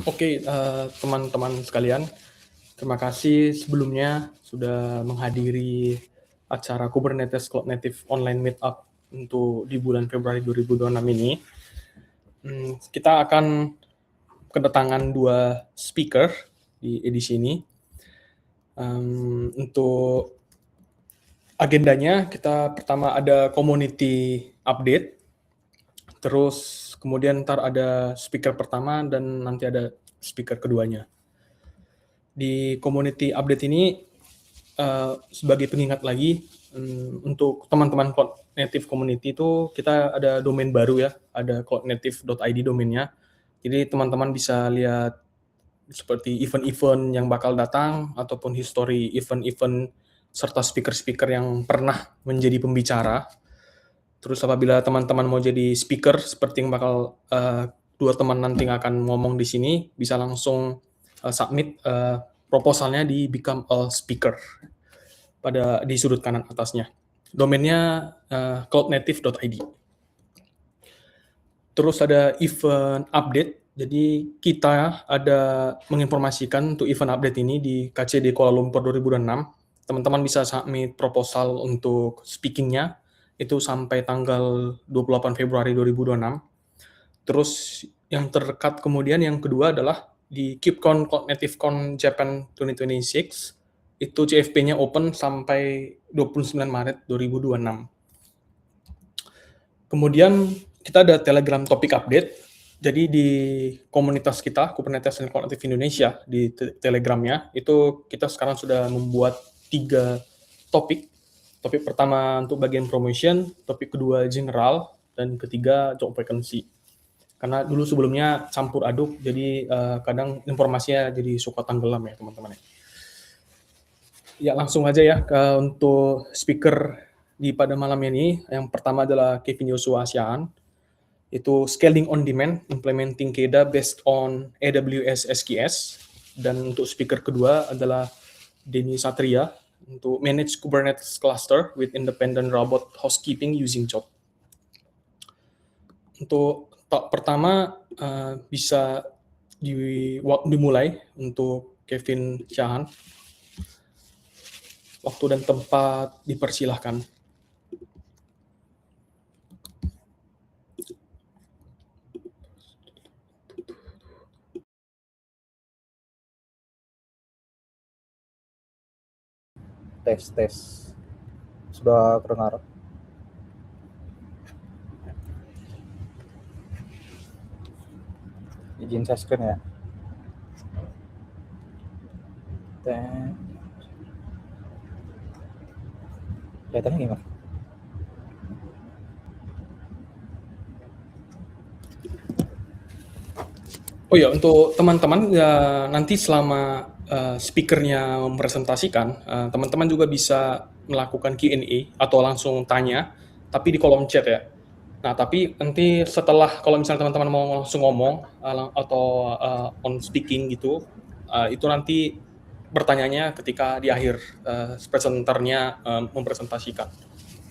Oke, teman-teman sekalian, terima kasih sebelumnya sudah menghadiri acara Kubernetes Cloud Native Online Meetup untuk di bulan Februari 2026 ini. Kita akan kedatangan 2 speaker di edisi ini. Untuk agendanya, kita pertama ada community update, terus kemudian ntar ada speaker pertama dan nanti ada speaker keduanya. Di community update ini, sebagai pengingat lagi, untuk teman-teman Cloud Native Community itu kita ada domain baru ya, ada cloudnative.id domainnya. Jadi teman-teman bisa lihat seperti event-event yang bakal datang, ataupun history event-event serta speaker-speaker yang pernah menjadi pembicara. Terus apabila teman-teman mau jadi speaker, seperti yang bakal 2 teman nanti akan ngomong di sini, bisa langsung submit proposalnya di Become a Speaker di sudut kanan atasnya. Domainnya cloudnative.id. Terus ada event update. Jadi kita ada menginformasikan untuk event update ini di KCD Kuala Lumpur 2026. Teman-teman bisa submit proposal untuk speakingnya itu sampai tanggal 28 Februari 2026. Terus yang terdekat kemudian yang kedua adalah di KubeCon Cloud Native Con Japan 2026, itu CFP-nya open sampai 29 Maret 2026. Kemudian kita ada Telegram topik update. Jadi di komunitas kita, Kubernetes dan Cloud Native Indonesia, di Telegramnya, itu kita sekarang sudah membuat 3 topik. Topik pertama untuk bagian promotion, topik kedua general, dan ketiga job vacancy. Karena dulu sebelumnya campur aduk, jadi kadang informasinya jadi suka tenggelam ya teman-teman. Ya langsung aja ya untuk speaker di pada malam ini. Yang pertama adalah Kevin Yosua Asiaan, itu Scaling on Demand, Implementing KEDA Based on AWS SKS. Dan untuk speaker kedua adalah Denny Satria, untuk Manage Kubernetes Cluster with Independent Robot Housekeeping Using Job. Untuk talk pertama bisa dimulai untuk Kevin Syahan. Waktu dan tempat dipersilahkan. Tes. Sudah terdengar? Izin share screen ya. Kelihatannya gimana? Oh ya, untuk teman-teman ya nanti selama speakernya mempresentasikan, teman-teman juga bisa melakukan Q&A atau langsung tanya, tapi di kolom chat ya. Nah, tapi nanti setelah, kalau misalnya teman-teman mau langsung ngomong atau on speaking gitu, itu nanti bertanyanya ketika di akhir presenternya mempresentasikan.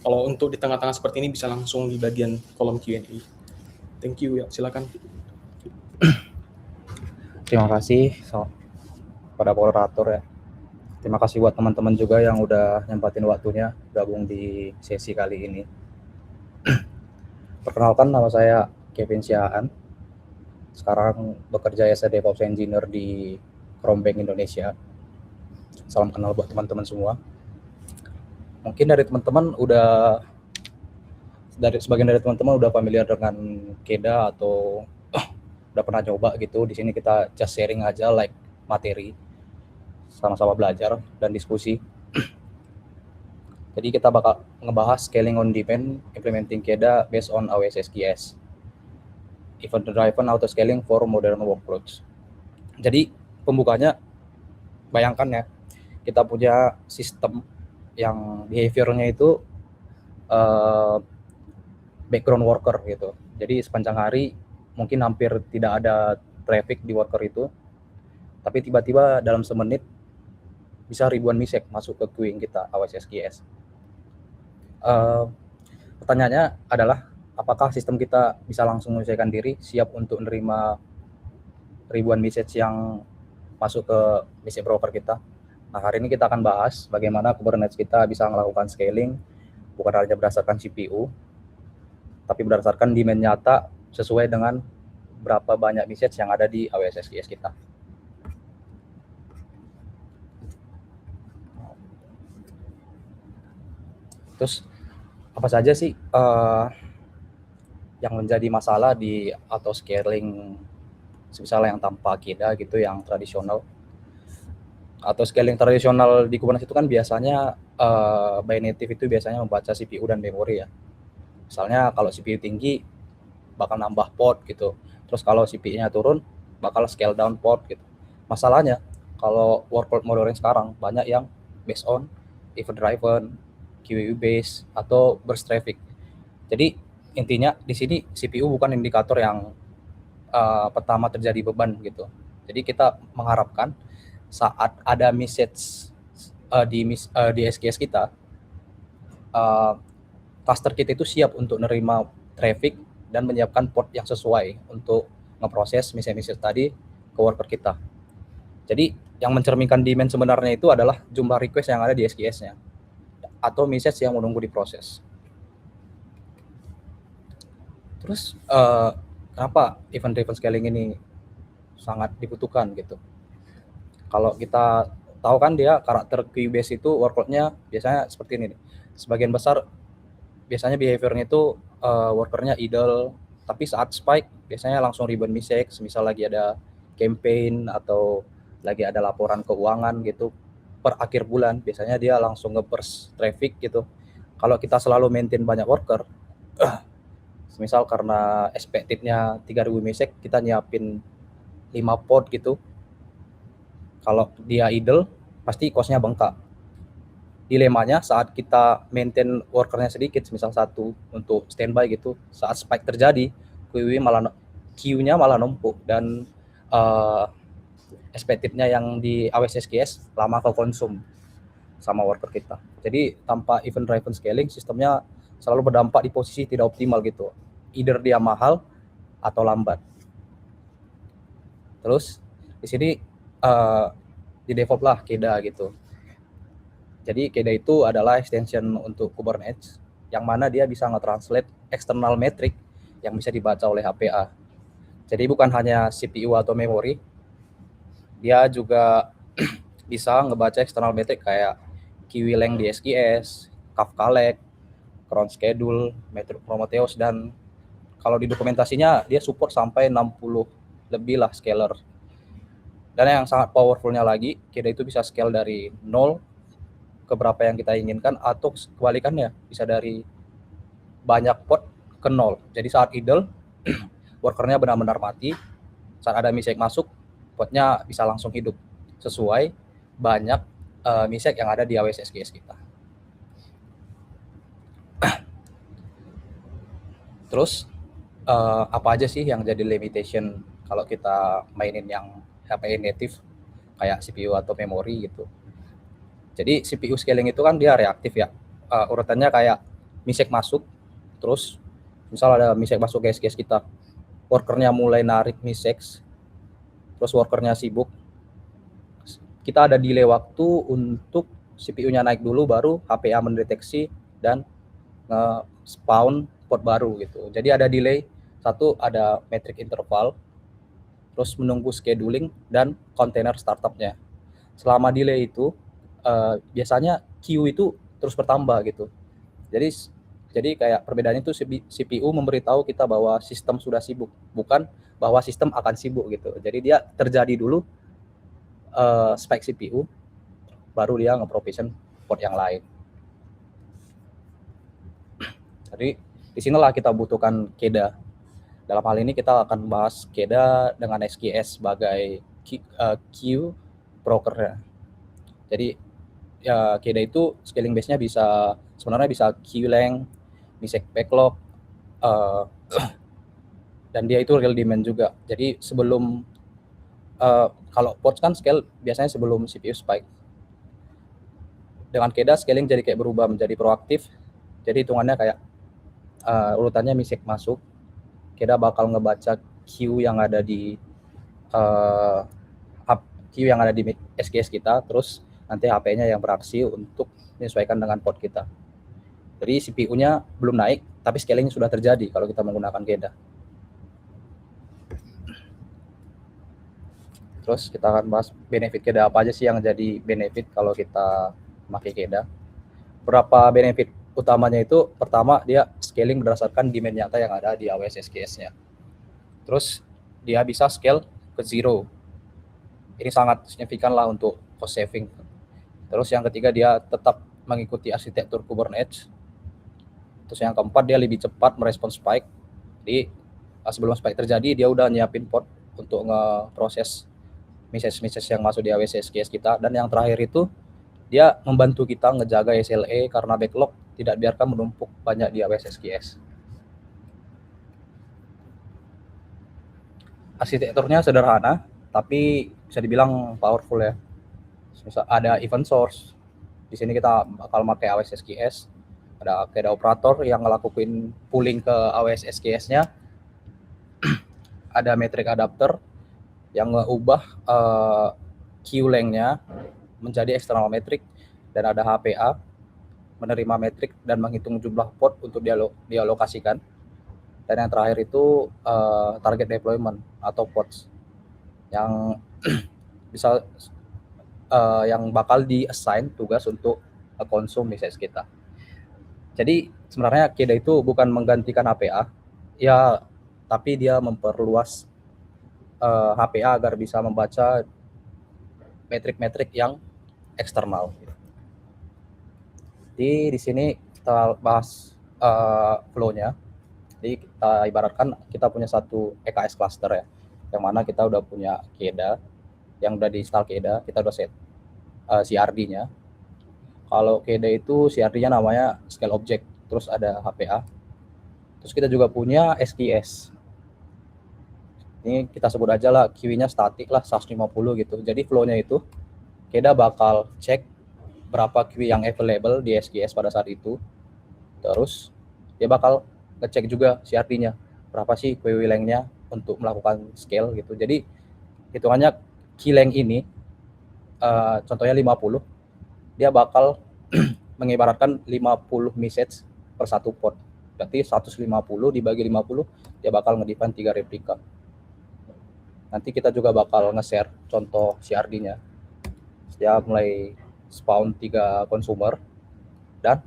Kalau untuk di tengah-tengah seperti ini bisa langsung di bagian kolom Q&A. Thank you ya, silakan. Terima kasih pada moderator ya. Terima kasih buat teman-teman juga yang udah nyempatin waktunya gabung di sesi kali ini. Perkenalkan, nama saya Kevin Syahan. Sekarang bekerja as a DevOps Engineer di Chrome Indonesia. Salam kenal buat teman-teman semua. Mungkin sebagian dari teman-teman udah familiar dengan KEDA atau udah pernah coba gitu. Di sini kita just sharing aja like materi, sama-sama belajar dan diskusi. Jadi kita bakal ngebahas scaling on demand, implementing KEDA based on AWS SKS, event-driven auto scaling for modern workloads. Jadi pembukanya, bayangkan ya, kita punya sistem yang behavior-nya itu background worker gitu. Jadi sepanjang hari mungkin hampir tidak ada traffic di worker itu, tapi tiba-tiba dalam semenit bisa ribuan misek masuk ke queuing kita AWS SKS. Pertanyaannya adalah apakah sistem kita bisa langsung menyesuaikan diri, siap untuk menerima ribuan message yang masuk ke message broker kita. Nah, hari ini kita akan bahas bagaimana Kubernetes kita bisa melakukan scaling bukan hanya berdasarkan CPU, tapi berdasarkan demand nyata sesuai dengan berapa banyak message yang ada di AWS SQS kita. Terus apa saja sih yang menjadi masalah di auto scaling misalnya yang tanpa KEDA gitu, yang tradisional? Atau scaling tradisional di Kubernetes itu kan biasanya by native itu biasanya membaca CPU dan memori ya. Misalnya kalau CPU tinggi bakal nambah port gitu. Terus kalau CPU-nya turun bakal scale down port gitu. Masalahnya kalau workload monitoring sekarang banyak yang based on event driven, QEU based atau burst traffic. Jadi intinya di sini CPU bukan indikator yang pertama terjadi beban gitu. Jadi kita mengharapkan saat ada message di SQS kita, cluster kita itu siap untuk menerima traffic dan menyiapkan port yang sesuai untuk ngeproses message tadi ke worker kita. Jadi yang mencerminkan demand sebenarnya itu adalah jumlah request yang ada di SQS-nya atau message yang menunggu diproses. Terus kenapa event driven scaling ini sangat dibutuhkan gitu? Kalau kita tahu kan dia karakter queue base itu workload-nya biasanya seperti ini nih. Sebagian besar biasanya behavior-nya itu workernya idle, tapi saat spike biasanya langsung ribbon message, misal lagi ada campaign atau lagi ada laporan keuangan gitu per akhir bulan, biasanya dia langsung nge-burst traffic gitu. Kalau kita selalu maintain banyak worker, misal karena expected-nya 3.000 message, kita nyiapin 5 pod gitu, kalau dia idle pasti cost-nya bengkak. Dilemanya saat kita maintain workernya sedikit, misal 1 untuk standby gitu, saat spike terjadi queue-nya malah numpuk dan expected-nya yang di AWS SQS lama kekonsum sama worker kita. Jadi tanpa event driven scaling, sistemnya selalu berdampak di posisi tidak optimal gitu. Either dia mahal atau lambat. Terus di sini di develop lah KEDA gitu. Jadi KEDA itu adalah extension untuk Kubernetes yang mana dia bisa nge-translate external metric yang bisa dibaca oleh HPA. Jadi bukan hanya CPU atau memori, dia juga bisa ngebaca external metric kayak queue length di SQS, Kafka lag, cron schedule, metric Prometheus, dan kalau di dokumentasinya dia support sampai 60 lebih lah scaler. Dan yang sangat powerfulnya lagi, KEDA itu bisa scale dari 0 ke berapa yang kita inginkan, atau kebalikannya bisa dari banyak pod ke 0. Jadi saat idle, workernya benar-benar mati. Saat ada message masuk, podnya bisa langsung hidup sesuai banyak message yang ada di AWS SQS kita. Terus apa aja sih yang jadi limitation kalau kita mainin yang HPE native kayak CPU atau memori gitu? Jadi CPU scaling itu kan dia reaktif ya. Urutannya kayak message masuk, terus misal ada message masuk ke SQS kita, workernya mulai narik message, terus workernya sibuk, kita ada delay waktu untuk CPU-nya naik dulu, baru HPA mendeteksi dan nge-spawn pod baru gitu. Jadi ada delay, satu ada metric interval, terus menunggu scheduling dan container startup-nya. Selama delay itu biasanya queue itu terus bertambah gitu. Jadi kayak perbedaannya itu CPU memberitahu kita bahwa sistem sudah sibuk, bukan bahwa sistem akan sibuk gitu. Jadi dia terjadi dulu spike CPU, baru dia nge-provision port yang lain. Jadi disinilah kita butuhkan KEDA. Dalam hal ini kita akan bahas KEDA dengan SQS sebagai queue broker. Jadi ya KEDA itu scaling base-nya sebenarnya bisa queue length, message backlog, dan dia itu real demand juga. Jadi sebelum kalau port kan scale biasanya sebelum CPU spike. Dengan KEDA scaling jadi kayak berubah menjadi proaktif. Jadi hitungannya kayak urutannya message masuk, kita bakal ngebaca queue yang ada di queue yang ada di SKS kita, terus nanti HP-nya yang beraksi untuk menyesuaikan dengan port kita. Jadi CPU-nya belum naik, tapi scaling sudah terjadi kalau kita menggunakan KEDA. Terus kita akan bahas benefit KEDA apa aja sih yang jadi benefit kalau kita pakai KEDA. Berapa benefit utamanya itu, pertama dia scaling berdasarkan demand nyata yang ada di AWS SKS-nya. Terus dia bisa scale ke zero. Ini sangat signifikan lah untuk cost saving. Terus yang ketiga dia tetap mengikuti arsitektur Kubernetes. Terus yang keempat dia lebih cepat merespons spike. Jadi sebelum spike terjadi dia udah nyiapin port untuk nge-proses message yang masuk di AWS SKS kita. Dan yang terakhir itu dia membantu kita ngejaga SLA karena backlog tidak biarkan menumpuk banyak di AWS SKS. Arsitekturnya sederhana, tapi bisa dibilang powerful ya. Misal ada event source. Di sini kita bakal pakai AWS SKS. Ada operator yang ngelakuin pooling ke AWS SKS-nya. Ada metric adapter yang ngeubah queue length-nya menjadi external metric, dan ada HPA menerima metrik dan menghitung jumlah port untuk dialokasikan. Dan yang terakhir itu target deployment atau ports yang bisa yang bakal di-assign tugas untuk konsum message kita. Jadi sebenarnya KEDA itu bukan menggantikan HPA, ya, tapi dia memperluas HPA agar bisa membaca metrik-metrik yang eksternal. Di sini kita bahas flow-nya. Jadi kita ibaratkan kita punya satu EKS cluster ya, yang mana kita udah punya KEDA, yang udah diinstal KEDA, kita udah set CRD-nya. Kalau KEDA itu CRD-nya namanya scale object, terus ada HPA. Terus kita juga punya SKS. Ini kita sebut aja lah queue-nya statik lah 150 gitu. Jadi flow-nya itu KEDA bakal cek berapa queue yang available di SKS pada saat itu. Terus dia bakal ngecek juga CRD-nya, berapa sih queue length-nya untuk melakukan scale gitu. Jadi hitungannya queue length ini contohnya 50, dia bakal mengibaratkan 50 message per satu port. Berarti 150 dibagi 50, dia bakal ngedefine 3 replika. Nanti kita juga bakal nge-share contoh CRD-nya. Dia mulai spawn 3 consumer, dan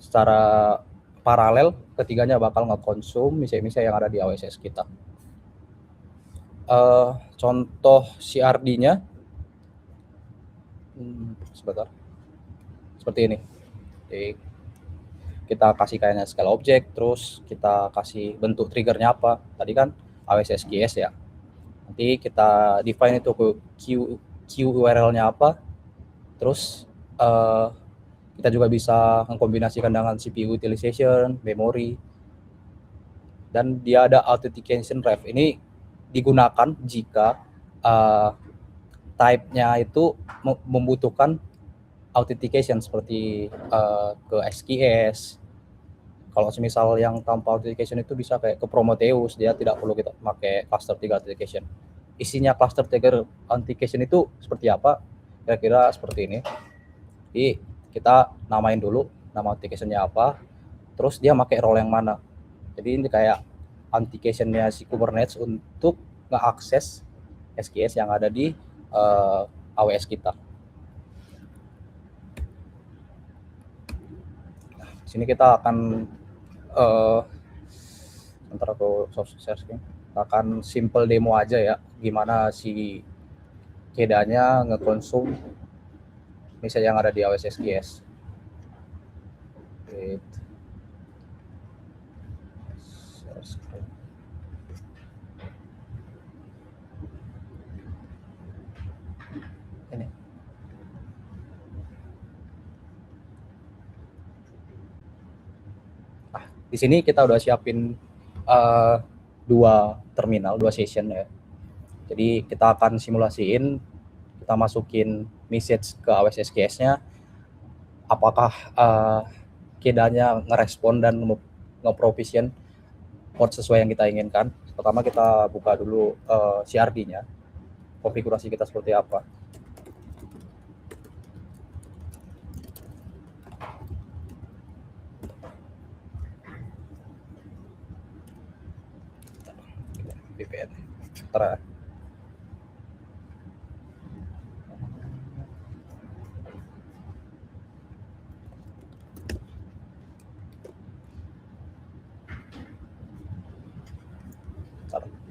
secara paralel ketiganya bakal nge-consume message yang ada di AWS kita. Contoh CRD-nya sebentar. Seperti ini. Jadi kita kasih kayaknya scale object, terus kita kasih bentuk triggernya apa. Tadi kan AWS SKS ya. Nanti kita define itu queue URL-nya apa. Terus kita juga bisa mengkombinasikan dengan CPU utilization, memory, dan dia ada authentication ref. Ini digunakan jika type-nya itu membutuhkan authentication seperti ke SKS. Kalau semisal yang tanpa authentication itu bisa kayak ke Prometheus, dia tidak perlu kita pakai cluster 3 authentication. Isinya cluster 3 authentication itu seperti apa? Kira-kira seperti ini. Jadi kita namain dulu nama authentication-nya apa, terus dia pakai role yang mana. Jadi ini kayak authentication-nya si Kubernetes untuk nge-akses SKS yang ada di AWS kita. Nah, di sini kita akan ntar aku soft share screen, akan simple demo aja ya, gimana si KEDA-nya ngekonsum misalnya yang ada di AWS SKS. Ini. Nah, di sini kita udah siapin 2 terminal, 2 session ya. Jadi kita akan simulasiin, kita masukin message ke AWS SKS-nya, apakah KEDA-nya ngerespon dan nge-provision port sesuai yang kita inginkan. Pertama kita buka dulu CRD-nya, konfigurasi kita seperti apa. VPN. Sebentar.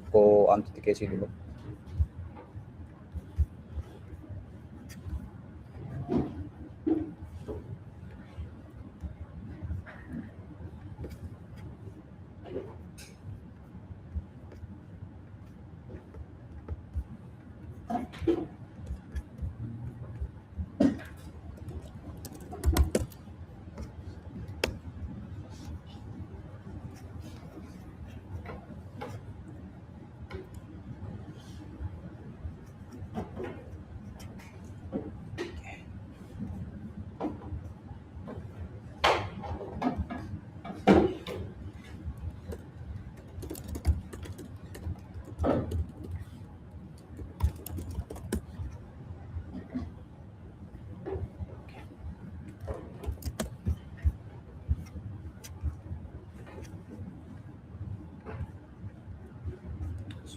Aku authentication dulu.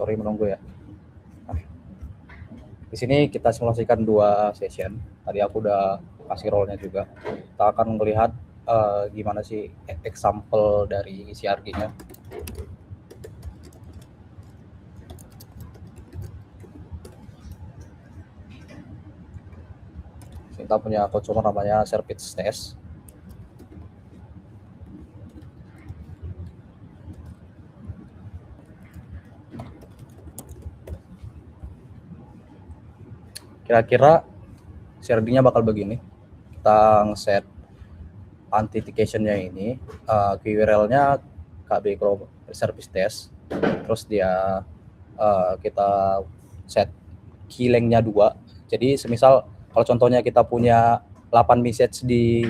Sorry menunggu ya. Di sini kita simulasikan 2 session. Tadi aku udah kasih role-nya juga. Kita akan melihat gimana sih example dari CRD-nya. Kita punya consumer namanya service test. Kira-kira CRD-nya bakal begini. Kita nge-set authentication-nya ini, QRL-nya KB Chrome service test, terus dia kita set key length-nya 2. Jadi semisal kalau contohnya kita punya 8 message di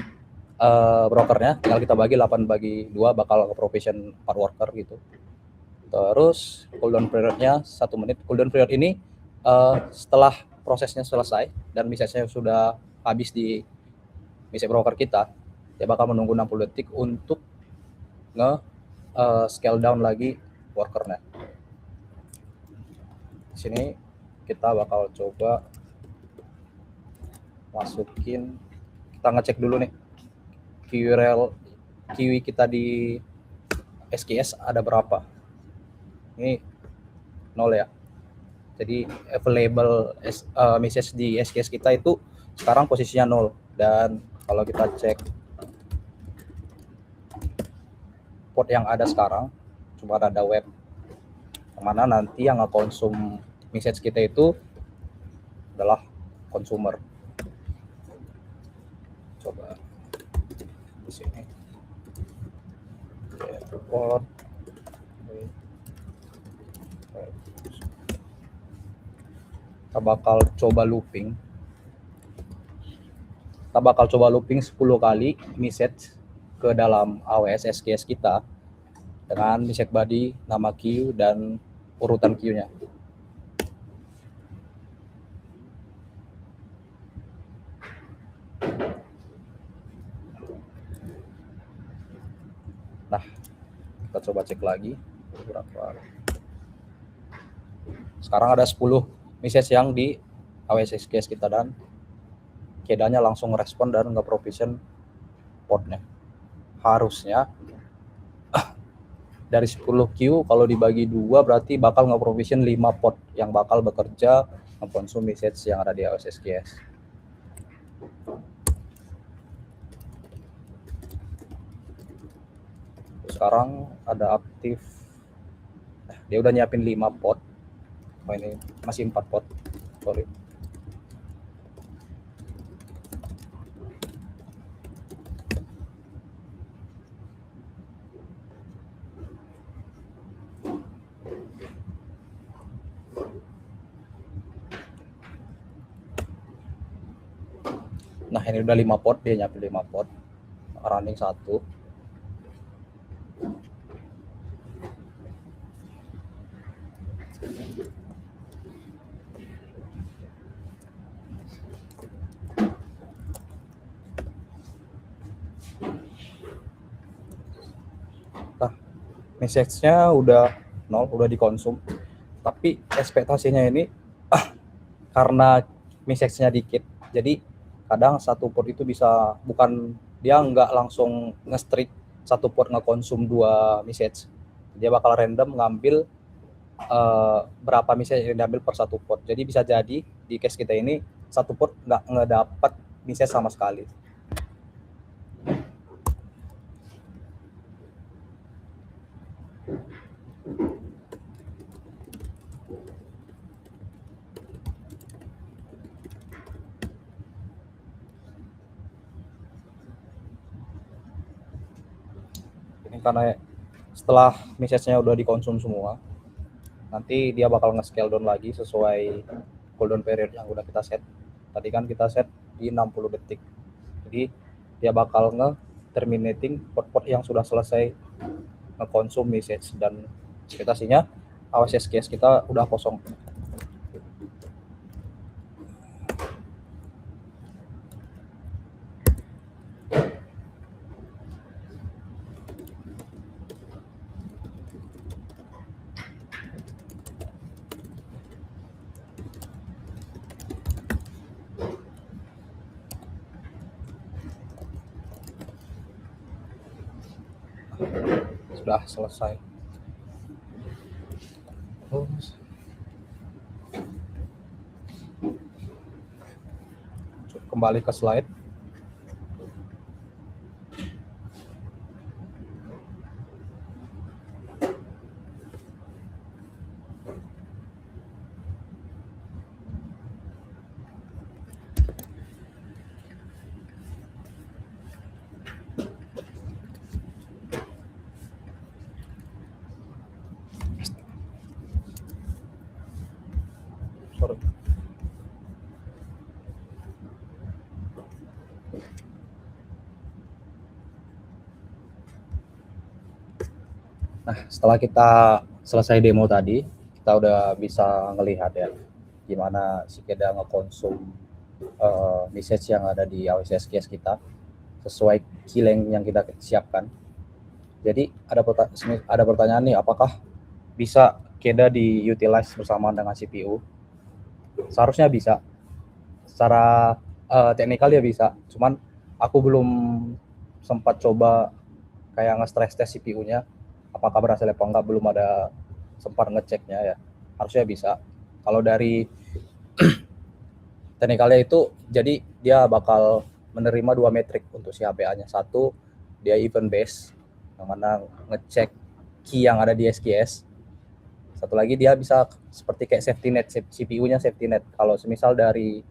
brokernya, tinggal kita bagi 8 bagi 2 bakal ke provision 4 worker gitu. Terus cooldown period-nya 1 menit. Cooldown period ini setelah prosesnya selesai dan message-nya sudah habis di message broker kita, dia bakal menunggu 60 detik untuk scale down lagi workernya. Di sini kita bakal coba masukin, kita ngecek dulu nih QRL kiwi kita di SKS ada berapa. Ini 0 ya. Jadi available message di SKS kita itu sekarang posisinya 0. Dan kalau kita cek port yang ada sekarang, cuma ada web, mana nanti yang nge-konsum message kita itu adalah consumer. Coba di sini. Port. Kita bakal coba looping. Kita bakal coba looping 10 kali message ke dalam AWS SKS kita dengan message body, nama queue, dan urutan queue-nya. Nah, kita coba cek lagi beberapa. Sekarang ada 10 message yang di AWS SKS kita dan kedanya langsung respon dan nge-provision portnya. Harusnya dari 10 queue kalau dibagi 2 berarti bakal nge-provision 5 port yang bakal bekerja mengkonsum message yang ada di AWS SKS. Sekarang ada aktif, dia udah nyiapin 5 port. Oh, ini masih 4 port, sorry. Nah, ini udah 5 port, dia nyiapin 5 port, running 1. Nah, message-nya udah nol, udah dikonsum. Tapi ekspektasinya ini karena message-nya dikit, jadi kadang satu port itu bisa bukan dia nggak langsung nge-strict satu port ngekonsum 2 message. Dia bakal random ngambil berapa message yang diambil per satu port. Jadi bisa jadi di case kita ini satu port nggak ngedapat message sama sekali. Ini karena setelah message-nya udah dikonsum semua, nanti dia bakal nge-scale down lagi sesuai cooldown period yang udah kita set. Tadi kan kita set di 60 detik. Jadi dia bakal nge-terminating port-port yang sudah selesai nge-konsum message, dan ekspektasinya AWS kita udah kosong. Sudah selesai. Kembali ke slide. Sorry. Nah, setelah kita selesai demo tadi, kita udah bisa ngelihat ya gimana si Keda ngekonsum message yang ada di AWS SQS kita sesuai key-length yang kita siapkan. Jadi ada pertanyaan nih, apakah bisa Keda di-utilize bersama dengan CPU? Seharusnya bisa. Secara teknikal ya bisa, cuman aku belum sempat coba kayak nge-stress test CPU-nya apakah berhasil apa enggak, belum ada sempat ngeceknya ya. Harusnya bisa. Kalau dari teknikalnya itu, jadi dia bakal menerima 2 metrik untuk si HPA-nya. Satu, dia event based, yang mana ngecek key yang ada di SQS. Satu lagi dia bisa seperti kayak safety net, CPU-nya safety net. Kalau semisal dari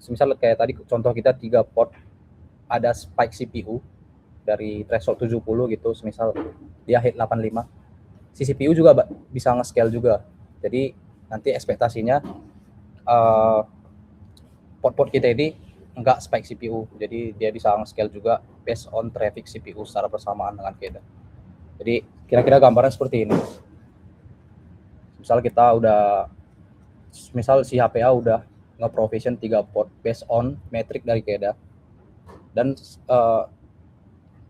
semisal kayak tadi contoh kita 3 port ada spike CPU dari threshold 70 gitu, semisal dia hit 85, si CPU juga bisa nge-scale juga. Jadi nanti ekspektasinya port-port kita ini enggak spike CPU, jadi dia bisa nge-scale juga based on traffic CPU secara bersamaan dengan KEDA. Jadi kira-kira gambaran seperti ini. Misal kita udah, misal si HPA udah nge-provision 3 port based on metric dari KEDA, dan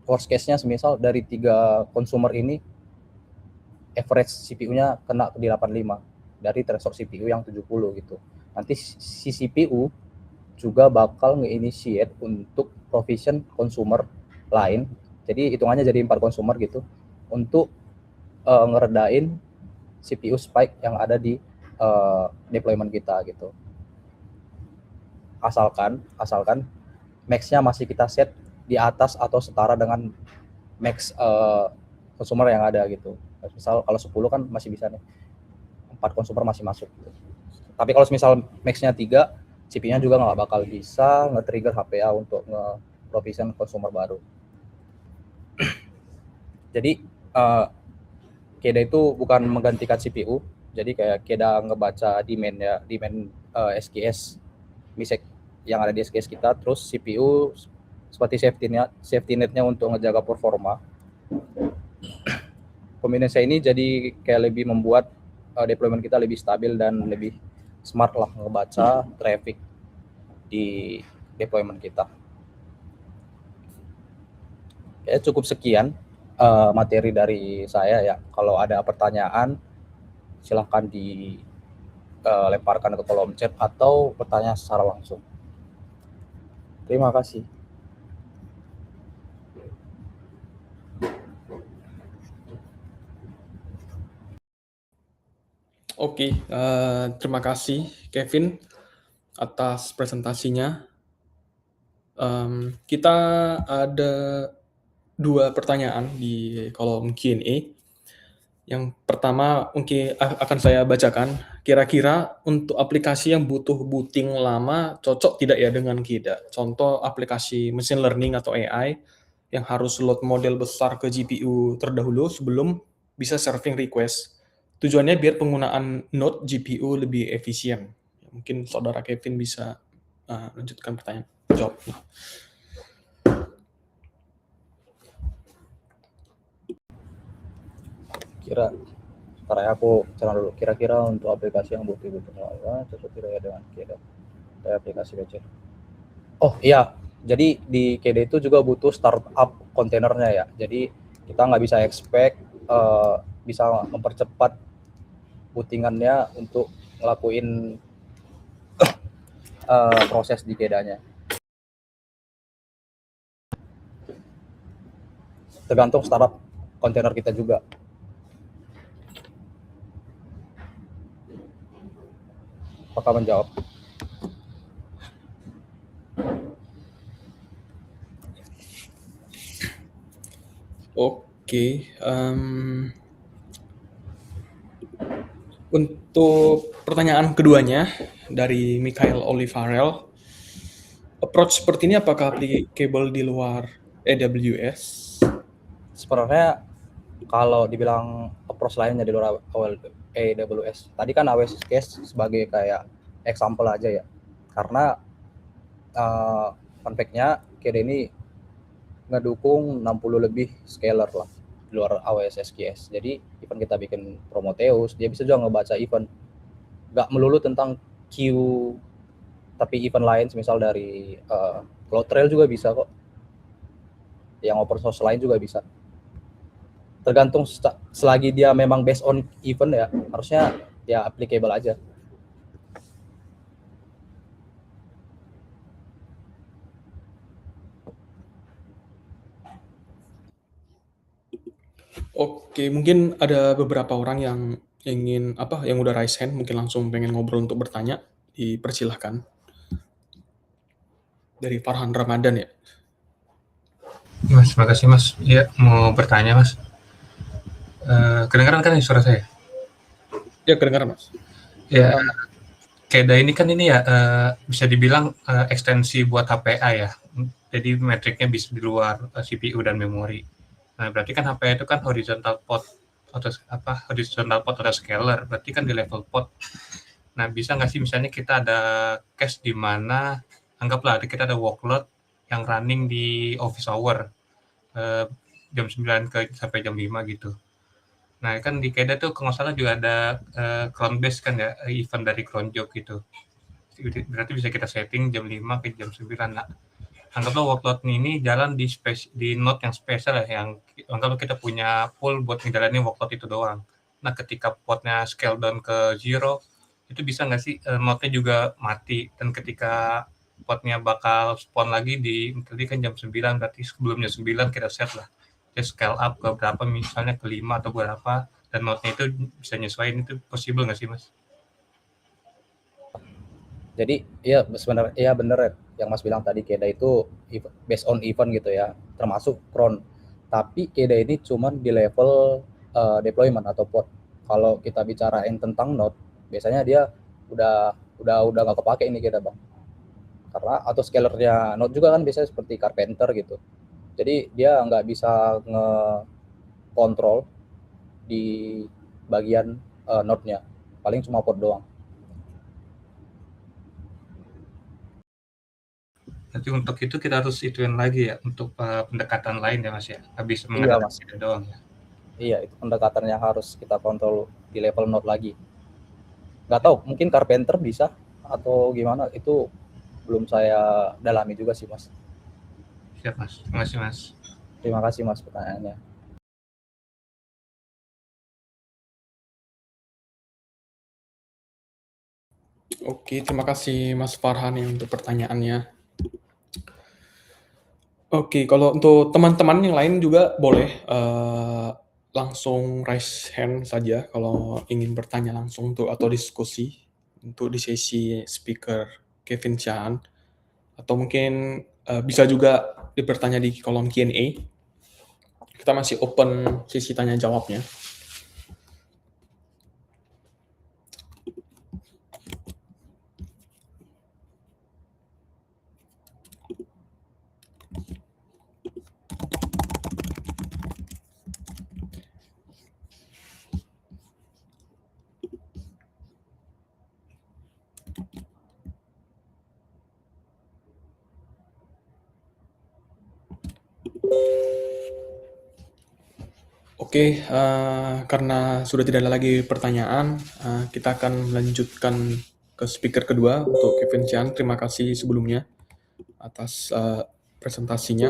worst case-nya semisal dari 3 consumer ini average CPU-nya kena di 85 dari threshold CPU yang 70 gitu. Nanti si CPU juga bakal nge-initiate untuk provision consumer lain. Jadi hitungannya jadi 4 consumer gitu untuk ngeredain CPU spike yang ada di deployment kita gitu. Asalkan max-nya masih kita set di atas atau setara dengan max consumer yang ada gitu. Misal kalau 10 kan masih bisa nih, 4 consumer masih masuk gitu. Tapi kalau misal max-nya 3, CPU-nya juga nggak bakal bisa nge-trigger HPA untuk nge-provision consumer baru. Jadi KEDA itu bukan menggantikan CPU, jadi kayak KEDA ngebaca demand SQS message yang ada di SQS kita, terus CPU seperti safety net-nya untuk ngejaga performa. kombinasi ini jadi kayak lebih membuat deployment kita lebih stabil dan lebih smart lah ngebaca traffic di deployment kita. Ya cukup sekian materi dari saya ya. Kalau ada pertanyaan silahkan dilemparkan ke kolom chat atau bertanya secara langsung. Terima kasih. Oke, terima kasih Kevin atas presentasinya. Kita ada 2 pertanyaan di kolom Q&A. Yang pertama mungkin akan saya bacakan. Kira-kira untuk aplikasi yang butuh booting lama cocok tidak ya dengan KIDA? Contoh aplikasi machine learning atau AI yang harus load model besar ke GPU terdahulu sebelum bisa serving request. Tujuannya biar penggunaan node GPU lebih efisien. Mungkin saudara Kevin bisa lanjutkan pertanyaan. Jawab. Ntar ya aku cara dulu. Kira-kira untuk aplikasi yang butuh lama cocok tidak ya dengan KIDA? Aplikasi BC. Oh iya, jadi di KIDA itu juga butuh startup kontainernya ya. Jadi kita nggak bisa expect bisa mempercepat bootingannya untuk ngelakuin proses di KIDA-nya. Tergantung startup kontainer kita juga. Apakah menjawab? Oke, untuk pertanyaan keduanya dari Michael Olivarel, approach seperti ini apakah applicable di luar AWS? Sebenarnya kalau dibilang approach lainnya di luar AWS, tadi kan AWS sebagai kayak example aja ya. Karena fun fact-nya KIDA ini ngedukung 60 lebih scaler lah di luar AWS SQS. Jadi event kita bikin Prometheus, dia bisa juga ngebaca event. Nggak melulu tentang queue, tapi event lain misal dari CloudTrail juga bisa kok. Yang open source lain juga bisa. Tergantung selagi dia memang based on event ya, harusnya ya applicable aja. Oke, mungkin ada beberapa orang yang ingin yang udah raise hand, mungkin langsung pengen ngobrol untuk bertanya, dipersilahkan. Dari Farhan Ramadan ya. Mas, makasih Mas. Iya, mau bertanya Mas. Kedengaran kan suara saya? Ya, kedengaran Mas. Ya, KIDA ini kan ini ya bisa dibilang ekstensi buat HPA ya. Jadi metriknya bisa di luar CPU dan memori. Nah, berarti kan HPA itu kan horizontal pod atau scaler. Berarti kan di level pod. Nah, bisa nggak sih misalnya kita ada case di mana anggaplah kita ada workload yang running di office hour jam 9 sampai jam 5 gitu. Nah, kan di KIDA tuh kalau nggak salah juga ada cron base kan ya, event dari cron job gitu. Berarti bisa kita setting jam 5 ke jam 9. Nah, anggaplah workload ini jalan di node yang spesial ya, yang anggaplah kita punya pool buat ngejalanin workload itu doang. Nah, ketika podnya scale down ke 0, itu bisa nggak sih node-nya juga mati, dan ketika podnya bakal spawn lagi tadi kan jam 9, berarti sebelumnya 9 kita set lah. Kita scale up ke berapa, misalnya ke 5 atau berapa, dan node-nya itu bisa nyesuaiin. Itu possible nggak sih, Mas? Jadi iya sebenarnya iya bener ya, yang Mas bilang tadi KIDA itu based on event gitu ya, termasuk cron. Tapi KIDA ini cuman di level deployment atau pod. Kalau kita bicarain tentang node, biasanya dia udah nggak kepake ini KIDA Bang. Karena atau scalernya node juga kan biasanya seperti Carpenter gitu. Jadi dia nggak bisa nge-control di bagian node-nya. Paling cuma pod doang. Berarti untuk itu kita harus ituin lagi ya, untuk pendekatan lain ya Mas ya, habis Iya, mengandalkan Mas. kita doang ya. Iya, itu pendekatan yang harus kita kontrol di level node lagi. Nggak tahu, mungkin carpenter bisa atau gimana, itu belum saya dalami juga sih, Mas. Siap, Mas. Terima kasih, Mas. Terima kasih, Mas, pertanyaannya. Oke, terima kasih Mas Farhan ya untuk pertanyaannya. Oke, kalau untuk teman-teman yang lain juga boleh langsung raise hand saja kalau ingin bertanya langsung untuk atau diskusi untuk di sesi speaker Kevin Chan, atau mungkin bisa juga dipertanya di kolom Q&A. Kita masih open sesi tanya jawabnya. Oke, karena sudah tidak ada lagi pertanyaan, kita akan melanjutkan ke speaker kedua untuk Kevin Chan. Terima kasih sebelumnya atas presentasinya.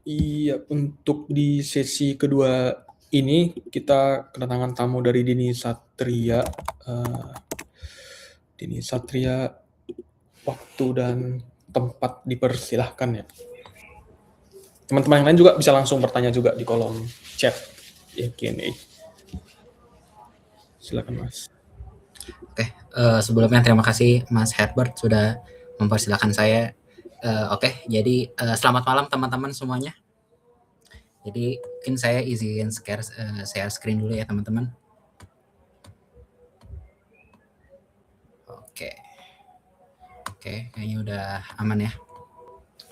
Iya, untuk di sesi kedua ini kita kedatangan tamu dari Dini Satria. Dini Satria, waktu dan tempat dipersilahkan ya. Teman-teman yang lain juga bisa langsung bertanya juga di kolom chat ya, Q&A. Silakan Mas. Oke, sebelumnya terima kasih Mas Herbert sudah mempersilahkan saya. Oke, jadi selamat malam teman-teman semuanya. Jadi mungkin saya izin share screen dulu ya teman-teman. Oke, kayaknya udah aman ya.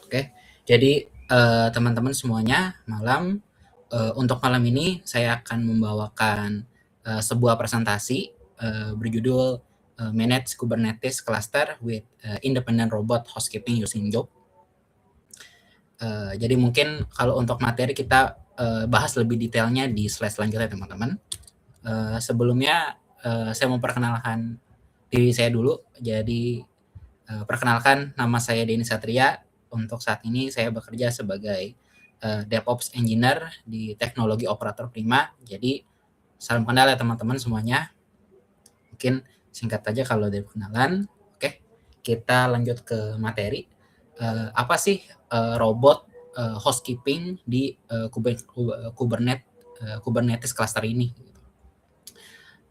Oke, jadi teman-teman semuanya, untuk malam ini saya akan membawakan sebuah presentasi berjudul Manage Kubernetes Cluster with Independent Robot Housekeeping Using Job. Jadi mungkin kalau untuk materi kita bahas lebih detailnya di slide selanjutnya teman-teman. Sebelumnya saya mau perkenalkan diri saya dulu. Jadi perkenalkan, nama saya Denny Satria. Untuk saat ini saya bekerja sebagai DevOps Engineer di Teknologi Operator Prima. Jadi salam kenal ya teman-teman semuanya. Mungkin singkat saja kalau dari perkenalan. Oke, kita lanjut ke materi. Apa sih robot housekeeping di Kubernetes cluster ini?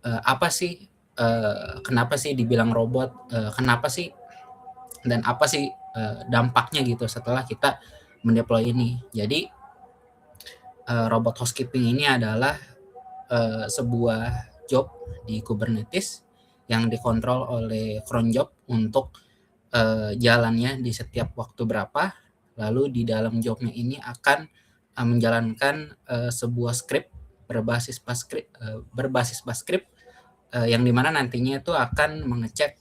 Apa sih? Kenapa sih dibilang robot? Kenapa sih? Dan apa sih dampaknya gitu setelah kita mendeploy ini? Jadi robot housekeeping ini adalah sebuah job di Kubernetes yang dikontrol oleh cron job untuk jalannya di setiap waktu berapa. Lalu di dalam jobnya ini akan menjalankan sebuah script berbasis bash script yang dimana nantinya itu akan mengecek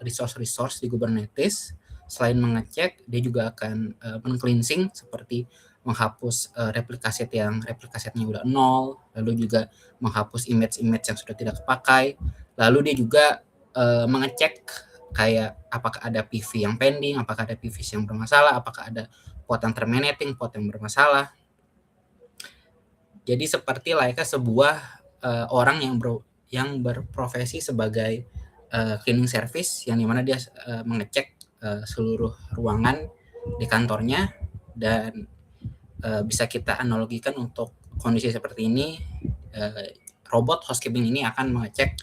resource di Kubernetes. Selain mengecek, dia juga akan men-cleansing seperti menghapus replikasinya udah 0, lalu juga menghapus image yang sudah tidak kepakai. Lalu dia juga mengecek kayak apakah ada PV yang pending, apakah ada PV yang bermasalah, apakah ada pot yang terminating, pot yang bermasalah. Jadi seperti layaknya sebuah orang yang berprofesi sebagai cleaning service, yang dimana dia mengecek seluruh ruangan di kantornya. Dan bisa kita analogikan untuk kondisi seperti ini, robot housekeeping ini akan mengecek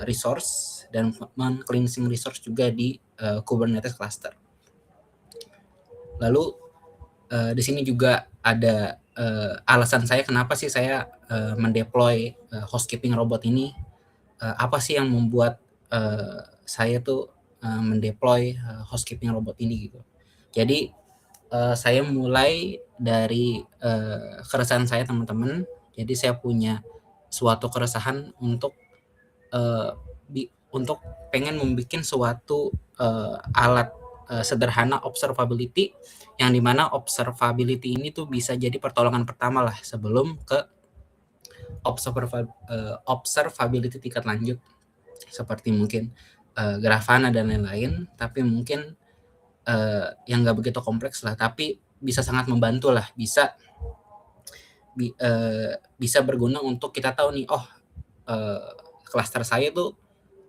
resource dan men-cleansing resource juga di Kubernetes cluster. Lalu di sini juga ada alasan saya kenapa sih saya mendeploy housekeeping robot ini. Apa sih yang membuat saya tuh mendeploy housekeeping robot ini gitu. Jadi saya mulai dari keresahan saya teman-teman. Jadi saya punya suatu keresahan untuk pengen membuat suatu alat sederhana observability, yang dimana observability ini tuh bisa jadi pertolongan pertama lah sebelum ke observability tingkat lanjut seperti mungkin Grafana dan lain-lain, tapi mungkin yang nggak begitu kompleks lah, tapi bisa sangat membantu lah, bisa berguna untuk kita tahu nih, cluster saya tuh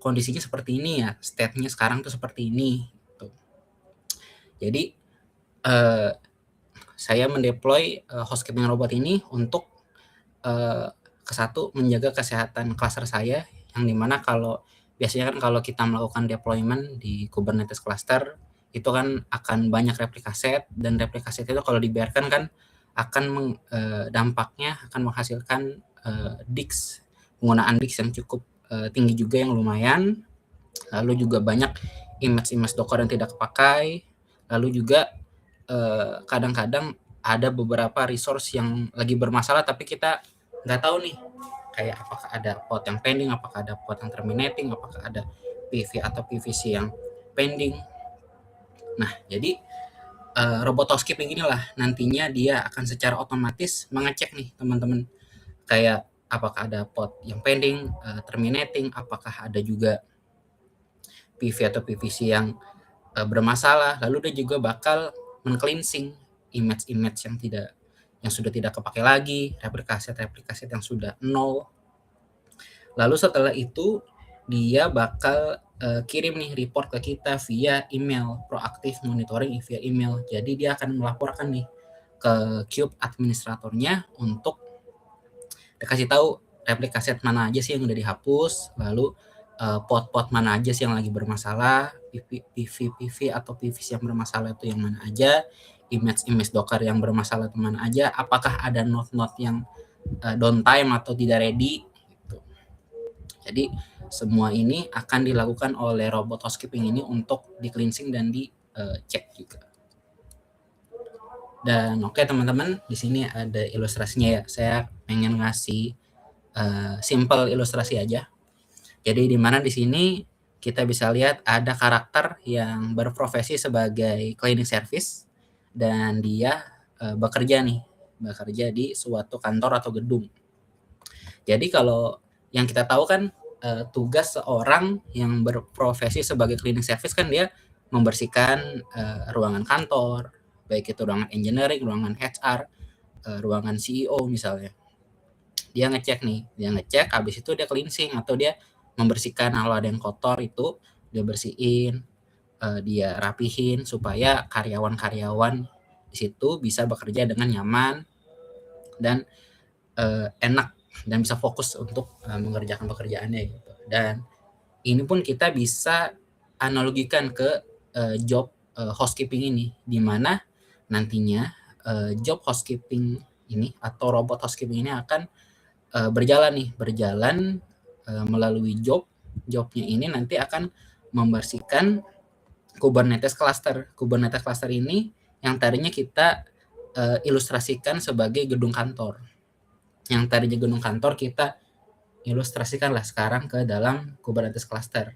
kondisinya seperti ini ya, state-nya sekarang tuh seperti ini. Gitu. Jadi saya mendeploy housekeeping robot ini untuk menjaga kesehatan cluster saya, yang dimana kalau biasanya kan kalau kita melakukan deployment di Kubernetes cluster itu kan akan banyak replika set, dan replika set itu kalau dibiarkan kan akan dampaknya akan menghasilkan penggunaan disk yang cukup tinggi juga, yang lumayan. Lalu juga banyak image Docker yang tidak kepakai. Lalu juga kadang-kadang ada beberapa resource yang lagi bermasalah tapi kita nggak tahu nih, kayak apakah ada pod yang pending, apakah ada pod yang terminating, apakah ada PV atau PVC yang pending. Nah, jadi robot housekeeping inilah nantinya dia akan secara otomatis mengecek nih teman-teman, kayak apakah ada pod yang pending, terminating, apakah ada juga PV atau PVC yang bermasalah. Lalu dia juga bakal men-cleansing image yang sudah tidak kepakai lagi, replika set yang sudah nol. Lalu setelah itu dia bakal kirim nih report ke kita via email, proaktif monitoring via email. Jadi dia akan melaporkan nih ke Cube administratornya untuk dikasih tahu replika set mana aja sih yang udah dihapus, lalu pod mana aja sih yang lagi bermasalah, PV atau PVC yang bermasalah itu yang mana aja, image Docker yang bermasalah itu mana aja, apakah ada node yang downtime atau tidak ready gitu. Jadi semua ini akan dilakukan oleh robot housekeeping ini untuk di cleansing dan dicek juga. Dan oke teman-teman, di sini ada ilustrasinya ya. Saya pengen ngasih simple ilustrasi aja. Jadi di mana di sini kita bisa lihat ada karakter yang berprofesi sebagai cleaning service dan dia bekerja di suatu kantor atau gedung. Jadi kalau yang kita tahu kan tugas seorang yang berprofesi sebagai cleaning service kan dia membersihkan ruangan kantor, baik itu ruangan engineering, ruangan HR, ruangan CEO misalnya. Dia ngecek, habis itu dia cleansing atau dia membersihkan kalau ada yang kotor itu dia bersihin, dia rapihin supaya karyawan-karyawan di situ bisa bekerja dengan nyaman dan enak dan bisa fokus untuk mengerjakan pekerjaannya gitu. Dan ini pun kita bisa analogikan ke job housekeeping ini, di mana nantinya job housekeeping ini atau robot housekeeping ini akan berjalan melalui jobnya ini nanti akan membersihkan Kubernetes cluster. Kubernetes cluster ini yang tadinya kita ilustrasikan sebagai gedung kantor. Yang tadinya gedung kantor kita ilustrasikanlah sekarang ke dalam Kubernetes cluster.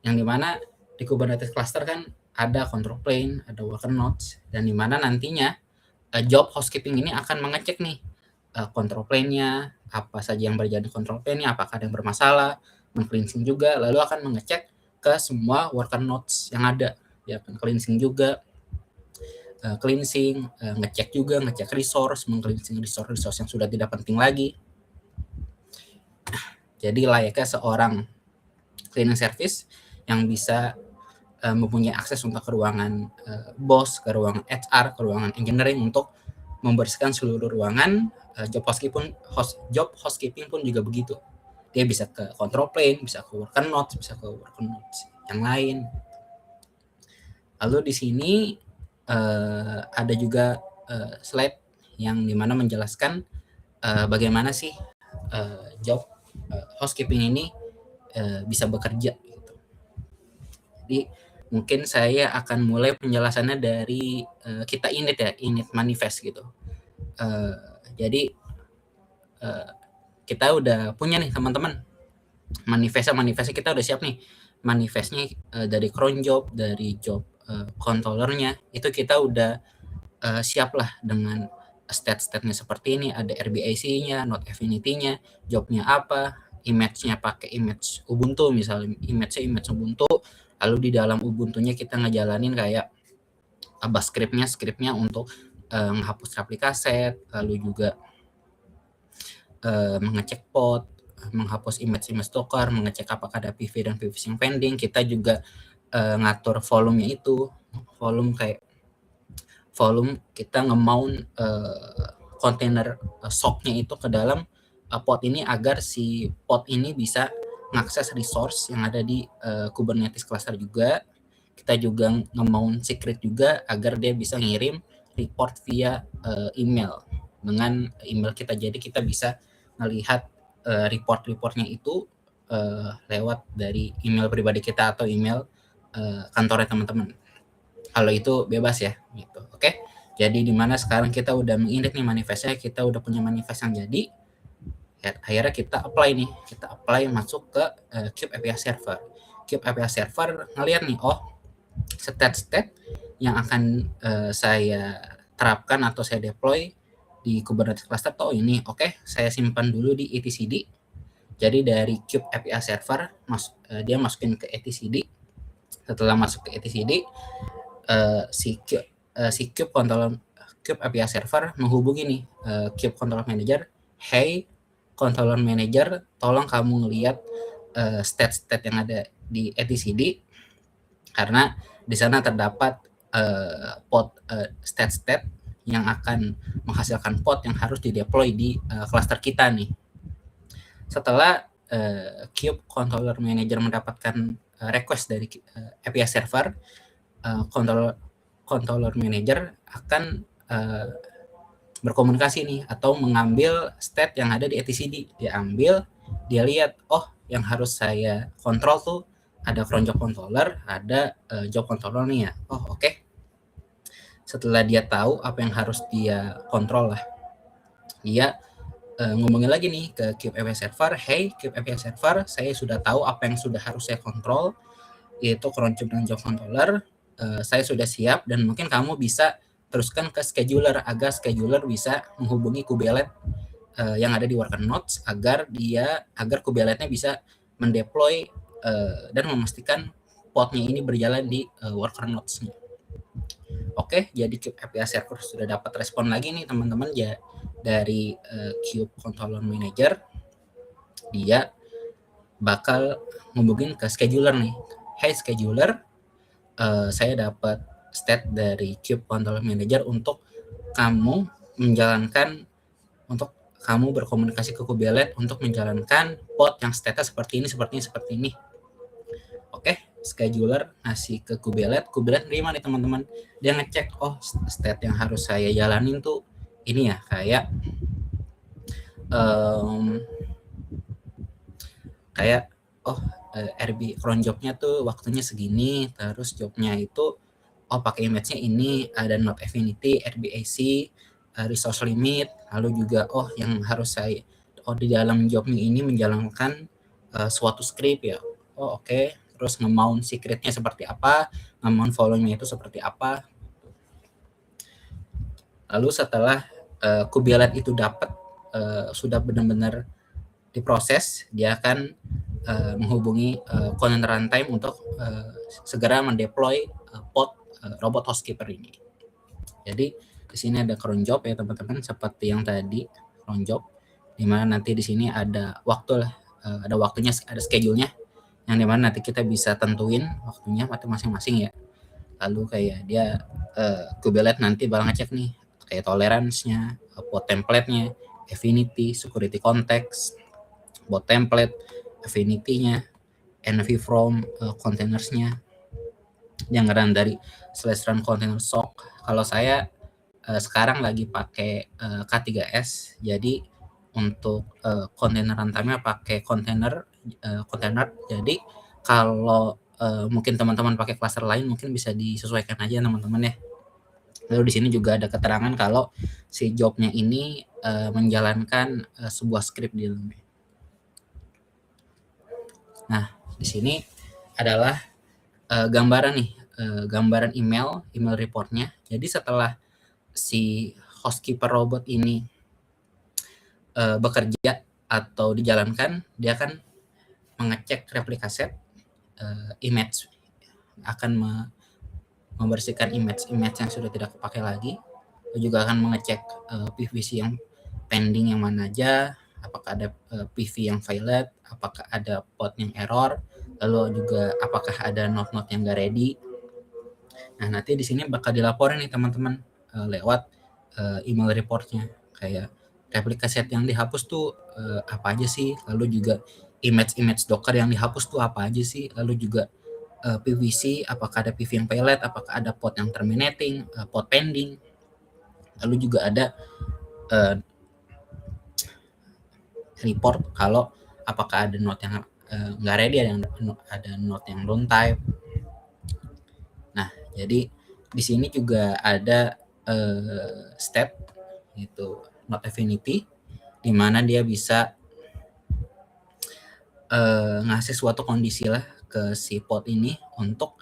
Yang dimana di Kubernetes cluster kan ada control plane, ada worker nodes, dan dimana nantinya job housekeeping ini akan mengecek nih control plane-nya, apa saja yang berjalan di control plane-nya, apakah ada yang bermasalah, men-cleansing juga, lalu akan mengecek ke semua worker nodes yang ada. Dia akan cleansing juga, ngecek resource, meng-cleansing resource yang sudah tidak penting lagi. Jadi layaknya seorang cleaning service yang bisa mempunyai akses untuk ke ruangan bos, ke ruangan HR, ke ruangan engineering untuk membersihkan seluruh ruangan. Job housekeeping pun juga begitu. Dia bisa ke control plane, bisa ke worker nodes, yang lain. Lalu di sini ada juga slide yang dimana menjelaskan bagaimana sih job housekeeping ini bisa bekerja gitu. Jadi mungkin saya akan mulai penjelasannya dari kita init manifest gitu. Jadi kita udah punya nih teman-teman manifestnya kita udah siap nih. Manifestnya dari cron job, dari job controllernya itu kita udah siap lah dengan state-nya seperti ini, ada RBAC-nya, node affinity-nya, jobnya apa, image-nya pakai image Ubuntu misalnya, image Ubuntu, lalu di dalam Ubuntu-nya kita ngejalanin kayak bash script-nya untuk menghapus replika set, lalu juga mengecek pod, menghapus image Docker, mengecek apakah ada PV dan PV yang pending. Kita juga ngatur volume-nya itu, volume kita nge-mount kontainer sock-nya itu ke dalam pod ini agar si pod ini bisa mengakses resource yang ada di Kubernetes cluster juga. Kita juga nge-mount secret juga agar dia bisa ngirim report via email dengan email kita. Jadi kita bisa melihat report-reportnya itu lewat dari email pribadi kita atau email kantornya teman-teman. Kalau itu bebas ya gitu. Oke. Jadi di mana sekarang kita udah mengindek nih manifestnya, kita udah punya manifest yang jadi. Ya, akhirnya kita apply masuk ke Kube API server. Kube API server ngelihat nih, oh state yang akan saya terapkan atau saya deploy di Kubernetes cluster tuh ini. Oke, saya simpan dulu di etcd. Jadi dari Kube API server dia masukin ke etcd. Setelah masuk ke etcd, si Kube API server menghubungi nih Kube Controller Manager. Hey Controller Manager, tolong kamu ngelihat state yang ada di etcd, karena di sana terdapat pod state yang akan menghasilkan pod yang harus dideploy di cluster kita nih. Setelah Kube Controller Manager mendapatkan request dari API server, Controller Manager akan berkomunikasi nih atau mengambil state yang ada di etcd. Dia ambil, dia lihat, oh yang harus saya kontrol tuh ada cron job controller, ada job controller nih ya. Oh oke. Setelah dia tahu apa yang harus dia kontrol lah, dia ngomongin lagi nih ke Kube API server. Hey Kube API server, saya sudah tahu apa yang sudah harus saya kontrol, yaitu cron job dan job controller. Saya sudah siap dan mungkin kamu bisa teruskan ke scheduler agar scheduler bisa menghubungi kubelet yang ada di worker nodes agar kubeletnya bisa mendeploy dan memastikan podnya ini berjalan di worker nodes-nya. Oke, jadi Kube API server sudah dapat respon lagi nih teman-teman ya dari Kube Controller Manager. Dia bakal ngubungin ke scheduler nih. Hey scheduler, saya dapat state dari Kube Controller Manager untuk kamu berkomunikasi ke kubelet untuk menjalankan pod yang state-nya seperti ini. Oke, scheduler ngasih ke kubelet terima nih teman-teman. Dia ngecek, oh state yang harus saya jalanin tuh ini ya, kayak RB cron jobnya tuh waktunya segini, terus jobnya itu pakai image-nya ini, ada node affinity, RBAC, resource limit, lalu juga yang harus saya di dalam jobnya ini menjalankan suatu script ya. Oke. Terus nge-mount secret-nya seperti apa, nge-mount volume-nya itu seperti apa. Lalu setelah kubelet itu dapat sudah benar-benar diproses, dia akan menghubungi container runtime untuk segera mendeploy pod robot housekeeper ini. Jadi di sini ada cron job ya teman-teman, seperti yang tadi cron job, di mana nanti di sini ada waktu ada waktunya, ada schedule-nya, yang dimana nanti kita bisa tentuin waktunya masing-masing ya. Lalu kayak dia kubelet nanti bakal ngecek nih kayak tolerance-nya, pod template-nya, affinity, security context, pod template, affinity-nya, env from containers-nya, yang run dari /run container sock. Kalau saya sekarang lagi pakai K3S, jadi untuk container runtime-nya pakai container. Jadi kalau mungkin teman-teman pakai cluster lain mungkin bisa disesuaikan aja teman-teman ya. Lalu di sini juga ada keterangan kalau si jobnya ini menjalankan sebuah script di dalamnya. Nah, di sini adalah gambaran nih gambaran email reportnya. Jadi setelah si housekeeper robot ini bekerja atau dijalankan, dia akan mengecek replika set image, akan membersihkan image yang sudah tidak kepakai lagi. Juga akan mengecek PVC yang pending yang mana aja, apakah ada PV yang violet, apakah ada port yang error, lalu juga apakah ada note-note yang nggak ready. Nah, nanti di sini bakal dilaporin nih teman-teman lewat email reportnya, kayak replika set yang dihapus tuh apa aja sih, lalu juga image Docker yang dihapus tuh apa aja sih, lalu juga PVC, apakah ada PV yang violet, apakah ada port yang terminating, port pending, lalu juga ada report kalau apakah ada note yang nggak ready, ada note yang don't type. Nah, jadi di sini juga ada step itu note affinity, di mana dia bisa ngasih suatu kondisi lah ke si pod ini untuk,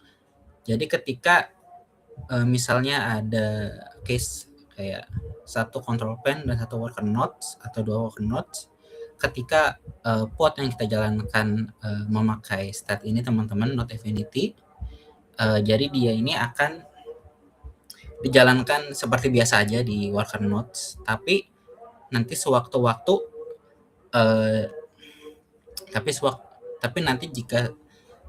jadi ketika misalnya ada case kayak satu control plane dan satu worker nodes atau dua worker nodes, ketika pod yang kita jalankan memakai state ini teman-teman, note affinity, jadi dia ini akan dijalankan seperti biasa aja di worker nodes, tapi nanti sewaktu-waktu tapi nanti jika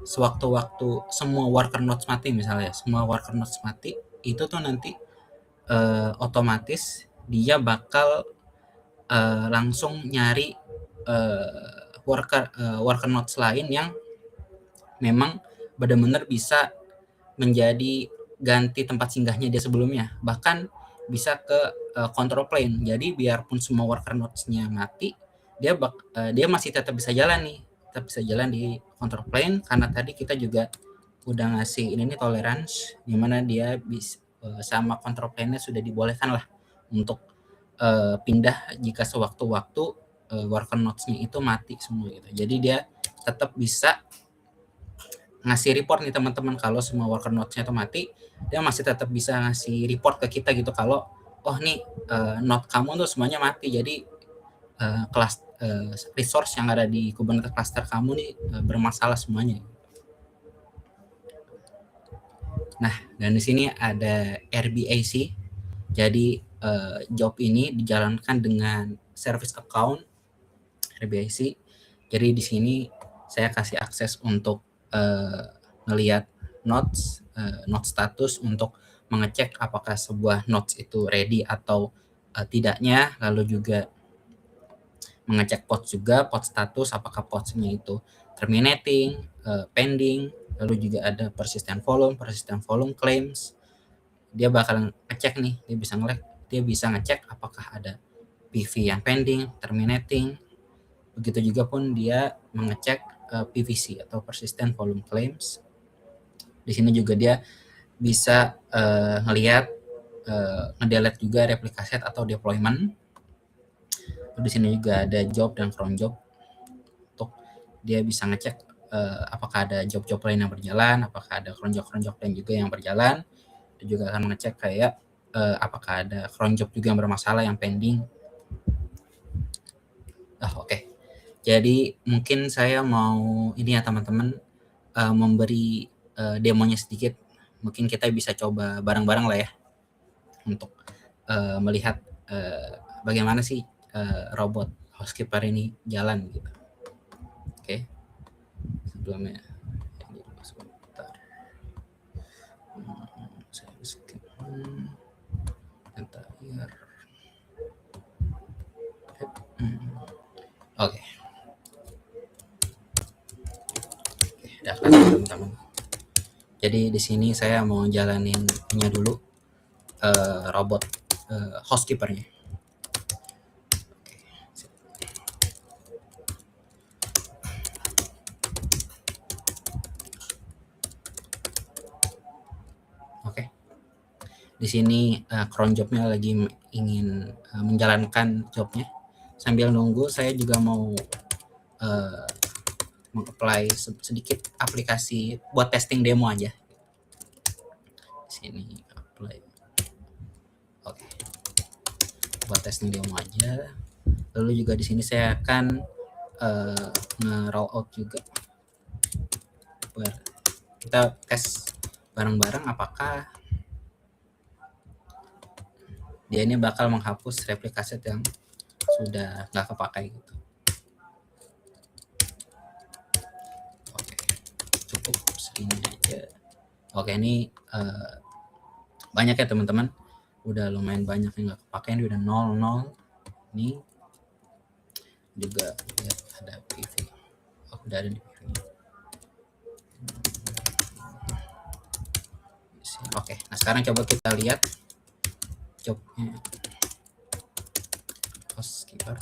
sewaktu-waktu semua worker nodes mati, misalnya semua worker nodes mati, itu tuh nanti otomatis dia bakal langsung nyari worker nodes lain yang memang benar-benar bisa menjadi ganti tempat singgahnya dia sebelumnya, bahkan bisa ke control plane. Jadi biarpun semua worker nodes-nya mati, dia masih tetap bisa jalan nih, tetap bisa jalan di control plane, karena tadi kita juga udah ngasih ini nih tolerance, di mana dia bisa sama control plane-nya sudah dibolehkan lah untuk pindah jika sewaktu-waktu worker nodes-nya itu mati semua gitu. Jadi dia tetap bisa ngasih report nih teman-teman, kalau semua worker nodes-nya itu mati, dia masih tetap bisa ngasih report ke kita gitu, kalau oh nih node kamu tuh semuanya mati, jadi kelas resource yang ada di Kubernetes cluster kamu nih bermasalah semuanya. Nah, dan di sini ada RBAC. Jadi job ini dijalankan dengan service account RBAC. Jadi di sini saya kasih akses untuk ngelihat nodes, node status, untuk mengecek apakah sebuah nodes itu ready atau tidaknya, lalu juga mengecek pod juga, pod status, apakah podnya itu terminating, pending, lalu juga ada persistent volume claims. Dia bakal ngecek nih, dia bisa ngecek apakah ada PV yang pending, terminating. Begitu juga pun dia mengecek PVC atau persistent volume claims. Di sini juga dia bisa ngelihat ngedelete juga replika set atau deployment. Di sini juga ada job dan cron job, untuk dia bisa ngecek apakah ada job-job lain yang berjalan, apakah ada cron job lain juga yang berjalan. Dia juga akan ngecek kayak apakah ada cron job juga yang bermasalah, yang pending. Oke. Jadi mungkin saya mau ini ya teman-teman, memberi demonya sedikit. Mungkin kita bisa coba bareng-bareng lah ya, untuk melihat bagaimana sih robot housekeeper ini jalan gitu. Oke. Sebelumnya ini dulu sebentar. Saya skip. Entire. Oke. Udah kan teman-teman. Jadi di sini saya mau jalaninnya dulu robot housekeeper-nya. Di sini cron jobnya lagi ingin menjalankan jobnya. Sambil nunggu, saya juga mau meng-apply sedikit aplikasi buat testing demo aja. Sini apply. Oke. Buat testing demo aja. Lalu juga di sini saya akan nge-roll out juga. Kita tes bareng-bareng apakah dia ini bakal menghapus replika set yang sudah nggak kepakai gitu. Oke, cukup segini aja. Oke, ini banyak ya teman-teman. Udah lumayan banyak yang nggak kepakai. Ini udah 00. Ini juga lihat ada PV. Oh, udah ada di PV. Oke, nah sekarang coba kita lihat jobnya. Housekeeper.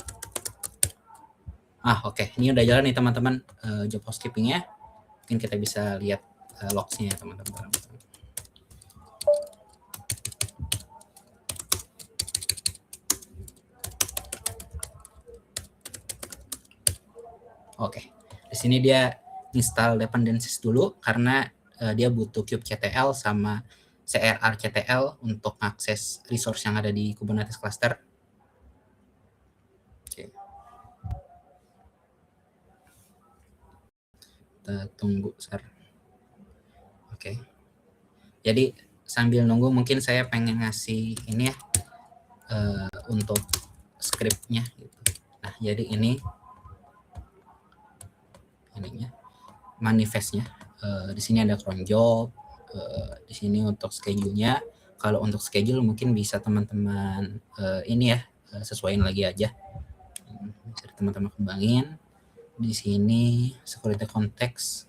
Oke, ini udah jalan nih teman-teman, job housekeepingnya. Mungkin kita bisa lihat logs-nya ya teman-teman. Oke, di sini dia install dependencies dulu karena dia butuh kubectl sama crrctl untuk akses resource yang ada di Kubernetes cluster. Oke. Kita tunggu, Sir. Oke. Jadi sambil nunggu mungkin saya pengen ngasih ini ya untuk scriptnya gitu. Nah, jadi ininya manifestnya. Di sini ada cron job. Di sini untuk schedule-nya. Kalau untuk schedule mungkin bisa teman-teman ini ya sesuaiin lagi aja. Bisa teman-teman kembangin. Di sini security context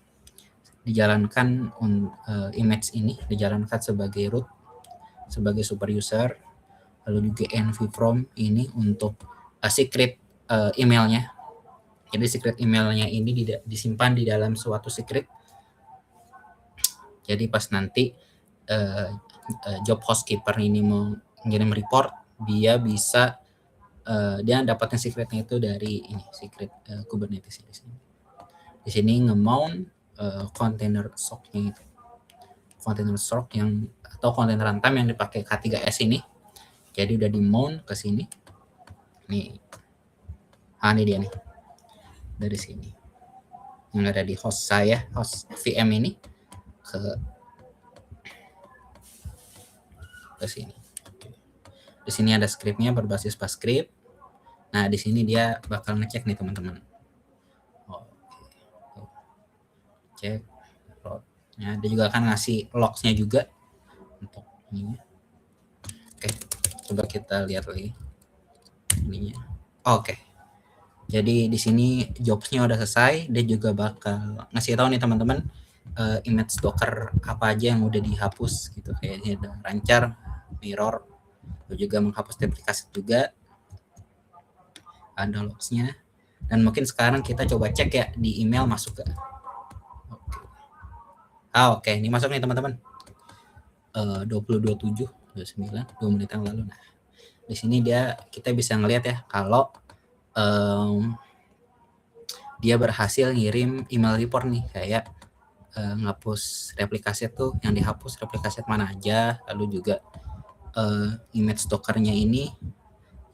dijalankan image ini dijalankan sebagai root, sebagai super user. Lalu juga env from ini untuk secret emailnya. Jadi secret emailnya ini disimpan di dalam suatu secret. Jadi pas nanti job housekeeper ini mau ngirim report, dia bisa dia dapatkan secretnya itu dari ini secret Kubernetes di sini. Di sini nge-mount container sock-nya itu. Container sock yang atau container runtime yang dipakai K3S ini. Jadi udah di-mount ke sini. Nih. Ini dia nih. Dari sini. Yang ada di host saya, host VM ini ke sini. Di sini ada scriptnya berbasis PostScript. Nah, di sini dia bakal ngecek nih teman-teman. Cek lognya. Dia juga akan ngasih logs-nya juga untuk ini. Oke, coba kita lihat lagi ininya. Oke. Jadi di sini jobs-nya udah selesai. Dia juga bakal ngasih tahu nih teman-teman image Docker apa aja yang udah dihapus gitu. Kayaknya ada rancher, mirror, juga menghapus duplikasi juga. Ada logs-nya. Dan mungkin sekarang kita coba cek ya di email masuk gak. Oke, ini masuk nih teman-teman. 20.27, 29, 2 menit yang lalu. Nah, di sini kita bisa ngelihat ya kalau dia berhasil ngirim email report nih kayak ngapus replikasi tuh yang dihapus replikasi mana aja, lalu juga image Docker-nya ini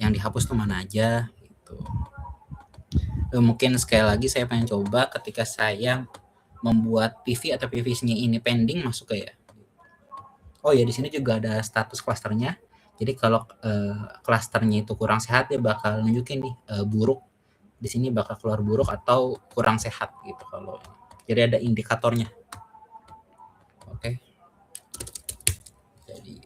yang dihapus tuh mana aja gitu. Mungkin sekali lagi saya pengen coba ketika saya membuat PV atau PV-nya ini pending masuk ke ya. Oh ya, di sini juga ada status klasternya. Jadi kalau klasternya itu kurang sehat, dia bakal nunjukin nih buruk. Di sini bakal keluar buruk atau kurang sehat gitu kalau. Jadi ada indikatornya. Oke. Jadi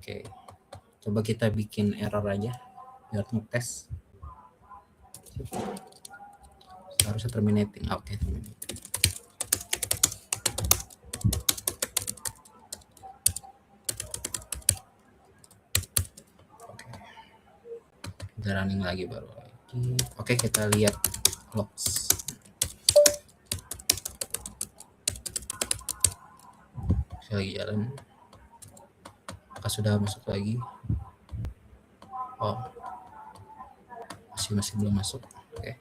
Oke. Coba kita bikin error aja biar ngetes. Harusnya terminating. Oke, terminating. Oke. Kita running lagi baru lagi. Oke, kita lihat logs. Saya lagi jalan. Apakah sudah masuk lagi? Oh, masih belum masuk. Oke.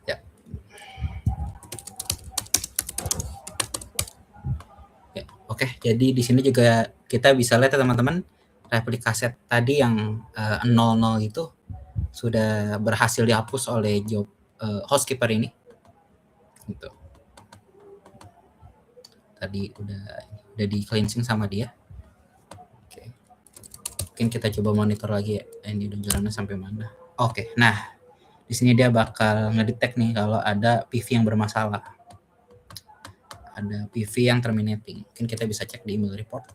Ya. Ya, oke. Jadi di sini juga kita bisa lihat ya teman-teman, replikasi tadi yang 00 itu sudah berhasil dihapus oleh job housekeeper ini. Gitu. Tadi udah di cleansing sama dia. Oke. Mungkin kita coba monitor lagi ya, ini udah jalannya sampai mana. Oke. Nah, di sini dia bakal ngedetect nih kalau ada PV yang bermasalah. Ada PV yang terminating. Mungkin kita bisa cek di email report.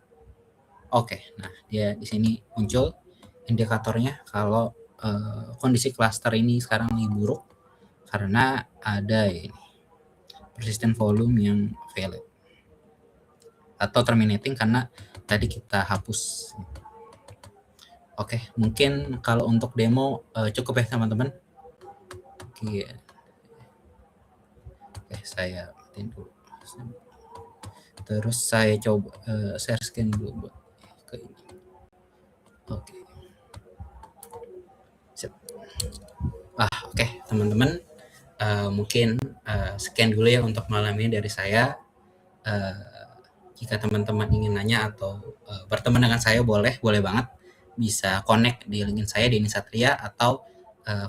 Oke. Nah, dia di sini muncul indikatornya kalau kondisi cluster ini sekarang lagi buruk karena ada ini persistent volume yang valid atau terminating karena tadi kita hapus. Oke, mungkin kalau untuk demo cukup ya teman-teman. Oke, saya matiin dulu. Terus saya coba share screen dulu buat ke ini. Oke. Sip. Oke, teman-teman. Mungkin sekian dulu ya untuk malam ini dari saya. Jika teman-teman ingin nanya atau berteman dengan saya boleh banget. Bisa connect di LinkedIn saya Denny Satria atau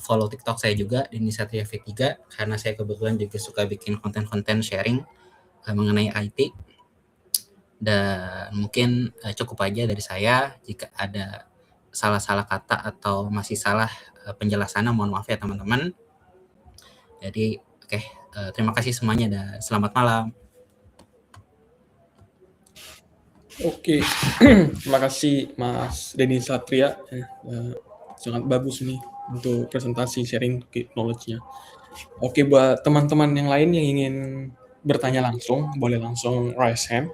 follow TikTok saya juga Denny Satria V3 karena saya kebetulan juga suka bikin konten-konten sharing mengenai IT. Dan mungkin cukup aja dari saya. Jika ada salah-salah kata atau masih salah penjelasannya mohon maaf ya teman-teman. Jadi oke, terima kasih semuanya dan selamat malam. Oke, terima kasih Mas Denny Satria. Sangat bagus nih untuk presentasi sharing knowledge-nya. Oke, buat teman-teman yang lain yang ingin bertanya langsung, boleh langsung raise hand.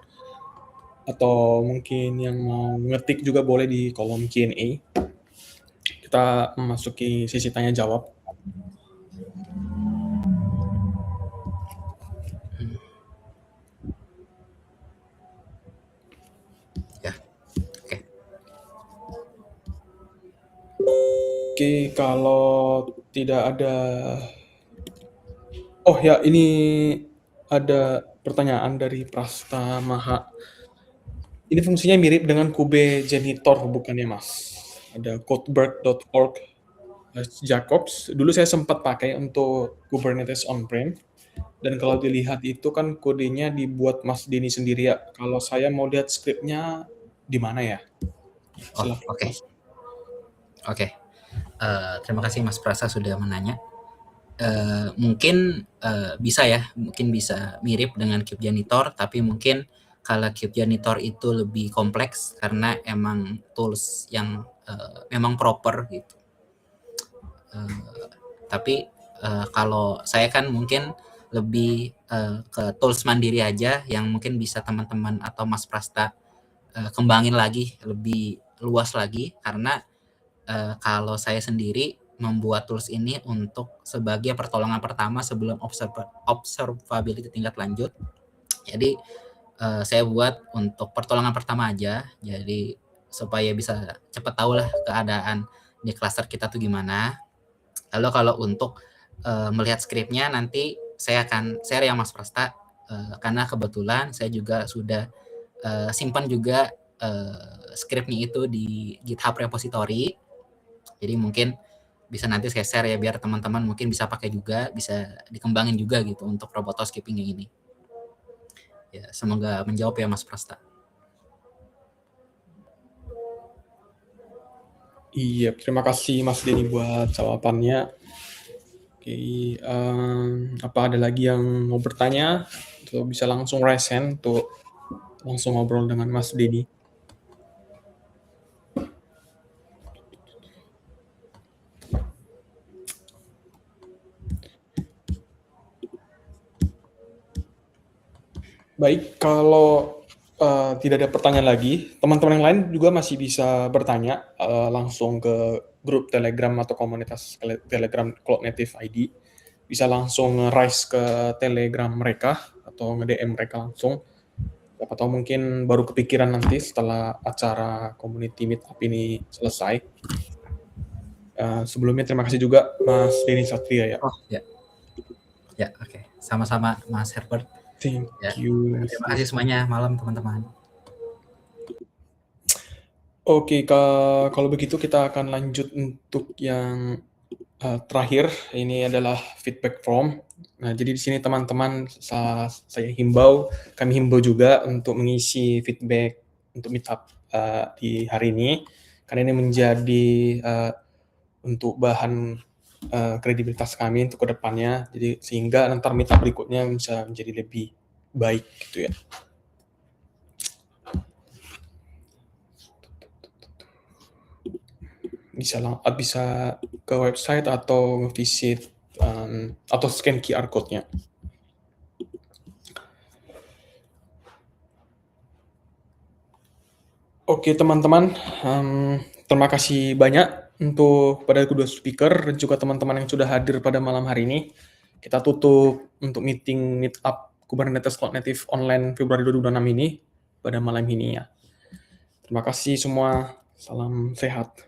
Atau mungkin yang mau ngetik juga boleh di kolom Q&A. Kita memasuki sesi tanya jawab. Oke, kalau tidak ada... Oh ya, ini ada pertanyaan dari Prasta Maha. Ini fungsinya mirip dengan Kube Janitor, bukannya Mas? Ada codeberg.org Jacobs. Dulu saya sempat pakai untuk Kubernetes on-prem. Dan kalau dilihat itu kan kodenya dibuat Mas Denny sendiri ya. Kalau saya mau lihat skripnya di mana ya? Oke. Terima kasih Mas Prasa sudah menanya. Mungkin bisa ya, mungkin bisa mirip dengan KubeJanitor, tapi mungkin kalau KubeJanitor itu lebih kompleks karena emang tools yang memang proper gitu. Tapi kalau saya kan mungkin lebih ke tools mandiri aja yang mungkin bisa teman-teman atau Mas Prasta kembangin lagi, lebih luas lagi karena kalau saya sendiri membuat tools ini untuk sebagai pertolongan pertama sebelum observability tingkat lanjut. Jadi saya buat untuk pertolongan pertama aja, jadi supaya bisa cepat tahu lah keadaan di cluster kita tuh gimana. Lalu kalau untuk melihat skripnya nanti saya akan share ya Mas Prasta, karena kebetulan saya juga sudah simpan juga skripnya itu di GitHub repository. Jadi mungkin bisa nanti saya share ya biar teman-teman mungkin bisa pakai juga, bisa dikembangin juga gitu untuk robot housekeeping yang ini. Ya, semoga menjawab ya Mas Prasta. Iya, terima kasih Mas Denny buat jawabannya. Oke, apa ada lagi yang mau bertanya? Atau bisa langsung raise hand untuk langsung ngobrol dengan Mas Denny. Baik, kalau tidak ada pertanyaan lagi, teman-teman yang lain juga masih bisa bertanya langsung ke grup Telegram atau komunitas Telegram Cloud Native ID. Bisa langsung nge-raise ke Telegram mereka atau nge-DM mereka langsung. Siapa tahu mungkin baru kepikiran nanti setelah acara community meetup ini selesai. Sebelumnya terima kasih juga Mas Denny Satria ya. Oh ya, ya oke. Sama-sama Mas Herbert. Thank Ya. you. Terima kasih semuanya malam teman-teman. Oke, kalau begitu kita akan lanjut untuk yang terakhir. Ini adalah feedback form. Nah, jadi di sini teman-teman kami himbau juga untuk mengisi feedback untuk meetup di hari ini, karena ini menjadi untuk bahan kredibilitas kami untuk kedepannya. Jadi sehingga nanti meetup berikutnya bisa menjadi lebih baik gitu ya. Bisa ke website atau visit atau scan QR code-nya. Oke teman-teman, terima kasih banyak untuk pada kedua speaker dan juga teman-teman yang sudah hadir pada malam hari ini. Kita tutup untuk meetup Kubernetes Cloud Native Online Februari 2026 ini pada malam ini ya. Terima kasih semua, salam sehat.